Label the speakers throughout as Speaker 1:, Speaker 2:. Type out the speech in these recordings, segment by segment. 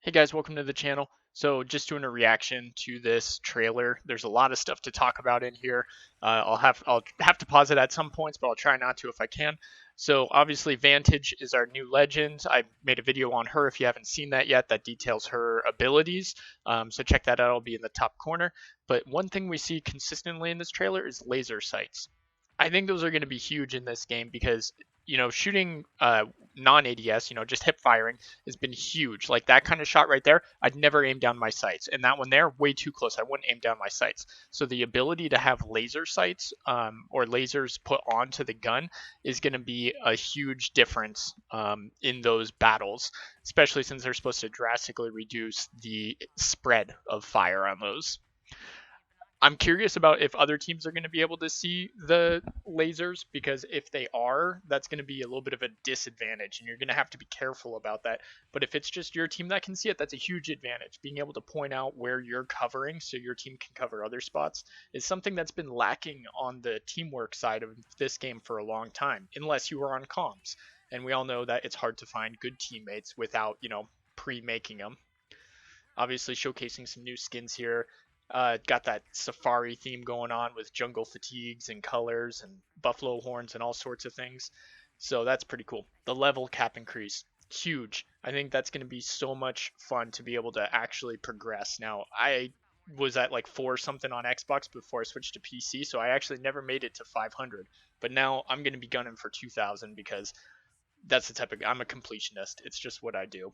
Speaker 1: Hey guys, welcome to the channel. So just doing a reaction to this trailer. There's a lot of stuff to talk about in here. I'll have to pause it at some points, but I'll try not to if I can. So obviously Vantage is our new legend. I made a video on her if you haven't seen that yet that details her abilities. So check that out. It'll be in the top corner. But one thing we see consistently in this trailer is laser sights. I think those are going to be huge in this game because shooting non-ADS, just hip firing has been huge. Like that kind of shot right there, I'd never aim down my sights. And that one there, way too close. I wouldn't aim down my sights. So the ability to have laser sights or lasers put onto the gun is going to be a huge difference in those battles, especially since they're supposed to drastically reduce the spread of fire on those. I'm curious about if other teams are going to be able to see the lasers because if they are, that's going to be a little bit of a disadvantage and you're going to have to be careful about that. But if it's just your team that can see it, that's a huge advantage. Being able to point out where you're covering so your team can cover other spots is something that's been lacking on the teamwork side of this game for a long time, unless you are on comms. And we all know that it's hard to find good teammates without, pre-making them. Obviously showcasing some new skins here. Got that safari theme going on with jungle fatigues and colors and buffalo horns and all sorts of things. So that's pretty cool. The level cap increase, huge. I think that's going to be so much fun to be able to actually progress. Now, I was at like 4 something on Xbox before I switched to PC, so I actually never made it to 500. But now I'm going to be gunning for 2000 because that's the type of I'm a completionist. It's just what I do.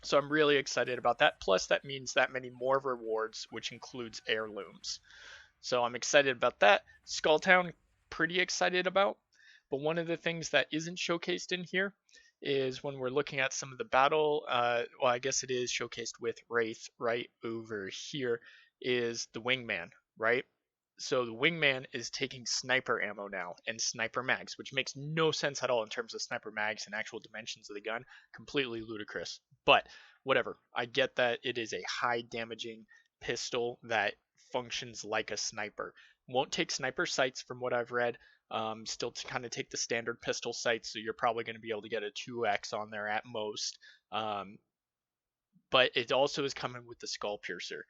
Speaker 1: So I'm really excited about that. Plus, that means that many more rewards, which includes heirlooms. So I'm excited about that. Skulltown, pretty excited about. But one of the things that isn't showcased in here is when we're looking at some of the battle. Well, I guess it is showcased with Wraith right over here. Is the Wingman, right? So the Wingman is taking sniper ammo now and sniper mags, which makes no sense at all in terms of sniper mags and actual dimensions of the gun. Completely ludicrous. But whatever. I get that it is a high damaging pistol that functions like a sniper. Won't take sniper sights from what I've read. Still to kind of take the standard pistol sights, so you're probably going to be able to get a 2x on there at most. But it also is coming with the skull piercer.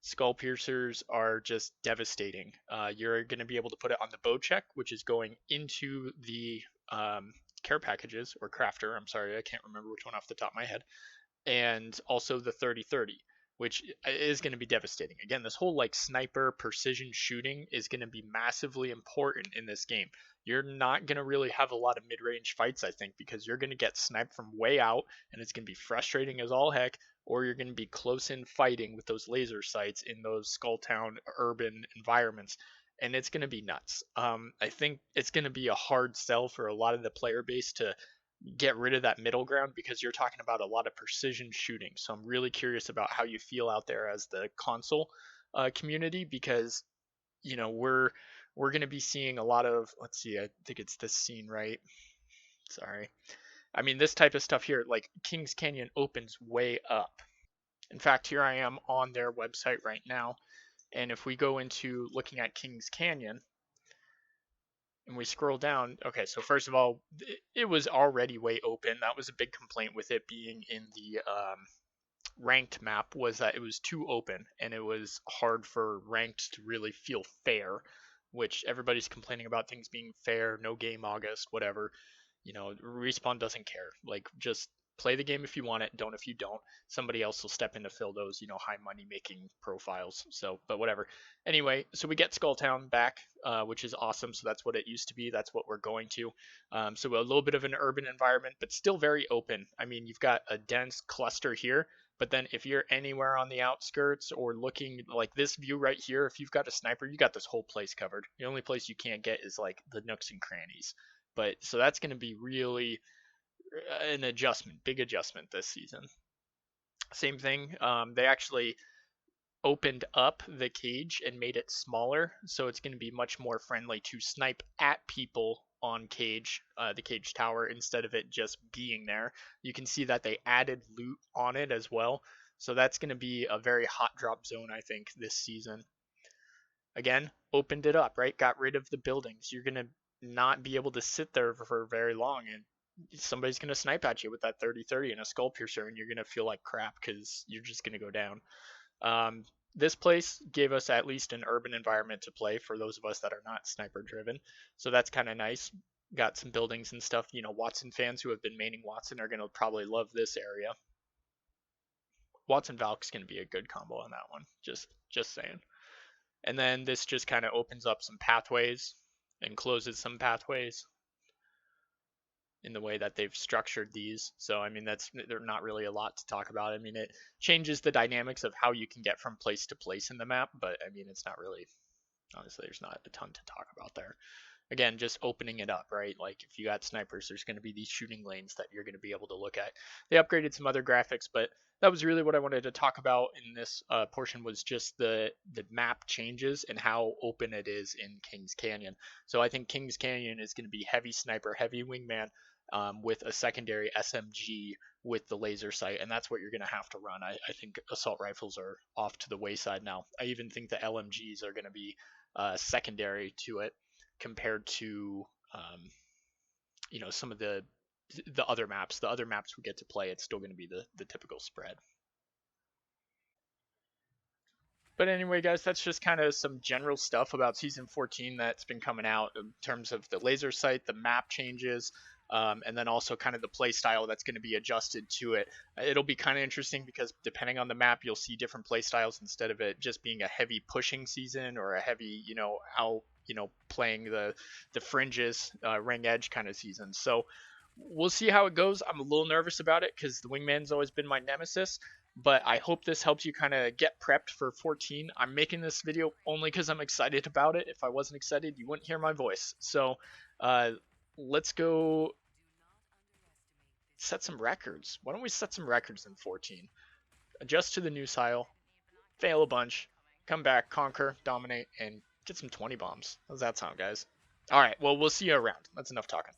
Speaker 1: Skull piercers are just devastating. You're going to be able to put it on the bow check, which is going into the care packages or crafter. I'm sorry, I can't remember which one off the top of my head. And also the 30-30, which is going to be devastating. Again, this whole like sniper precision shooting is going to be massively important in this game. You're not going to really have a lot of mid-range fights, I think, because you're going to get sniped from way out and it's going to be frustrating as all heck, or you're going to be close in fighting with those laser sights in those Skulltown urban environments. And it's going to be nuts. I think it's going to be a hard sell for a lot of the player base to get rid of that middle ground because you're talking about a lot of precision shooting. So I'm really curious about how you feel out there as the console community because we're going to be seeing a lot of, let's see, I think it's this scene, right? Sorry. I mean, this type of stuff here, like Kings Canyon opens way up. In fact, here I am on their website right now. And if we go into looking at Kings Canyon, and we scroll down, okay, so first of all, it was already way open. That was a big complaint with it being in the ranked map, was that it was too open and it was hard for ranked to really feel fair, which everybody's complaining about things being fair, no game August, whatever. Respawn doesn't care. Like, just play the game if you want it, don't if you don't. Somebody else will step in to fill those, high money making profiles. So, but whatever. Anyway, so we get Skulltown back, which is awesome. So that's what it used to be. That's what we're going to. So a little bit of an urban environment, but still very open. I mean, you've got a dense cluster here, but then if you're anywhere on the outskirts or looking like this view right here, if you've got a sniper, you got this whole place covered. The only place you can't get is like the nooks and crannies. But so that's going to be really an adjustment, big adjustment this season. Same thing. They actually opened up the cage and made it smaller, so it's going to be much more friendly to snipe at people on the cage tower, instead of it just being there. You can see that they added loot on it as well, so that's going to be a very hot drop zone, I think, this season. Again, opened it up, right? Got rid of the buildings. You're going to not be able to sit there for very long, and somebody's going to snipe at you with that 30-30 and a skull piercer, and you're going to feel like crap because you're just going to go down. This place gave us at least an urban environment to play for those of us that are not sniper driven. So that's kind of nice. Got some buildings and stuff. You know, Watson fans who have been maining Watson are going to probably love this area. Watson Valk's going to be a good combo on that one. Just saying. And then this just kind of opens up some pathways and closes some pathways in the way that they've structured these. So I mean, there's not really a lot to talk about. I mean, it changes the dynamics of how you can get from place to place in the map, but I mean, it's not really, honestly, there's not a ton to talk about there. Again, just opening it up, right? Like if you got snipers, there's going to be these shooting lanes that you're going to be able to look at. They upgraded some other graphics, but that was really what I wanted to talk about in this portion, was just the map changes and how open it is in Kings Canyon. So I think Kings Canyon is going to be heavy sniper, heavy wingman, with a secondary SMG with the laser sight, and that's what you're going to have to run. I think assault rifles are off to the wayside now. I even think the LMGs are going to be secondary to it compared to some of the other maps. The other maps we get to play, it's still going to be the typical spread. But anyway, guys, that's just kind of some general stuff about Season 14 that's been coming out in terms of the laser sight, the map changes, and then also kind of the play style that's going to be adjusted to it. It'll be kind of interesting because depending on the map, you'll see different play styles instead of it just being a heavy pushing season or a heavy, playing the fringes, ring edge kind of season. So we'll see how it goes. I'm a little nervous about it because the Wingman's always been my nemesis. But I hope this helps you kind of get prepped for 14. I'm making this video only because I'm excited about it. If I wasn't excited, you wouldn't hear my voice. So let's go set some records. Why don't we set some records in 14? Adjust to the new style, fail a bunch, come back, conquer, dominate, and get some 20 bombs. How does that sound, guys? All right, well, we'll see you around. That's enough talking.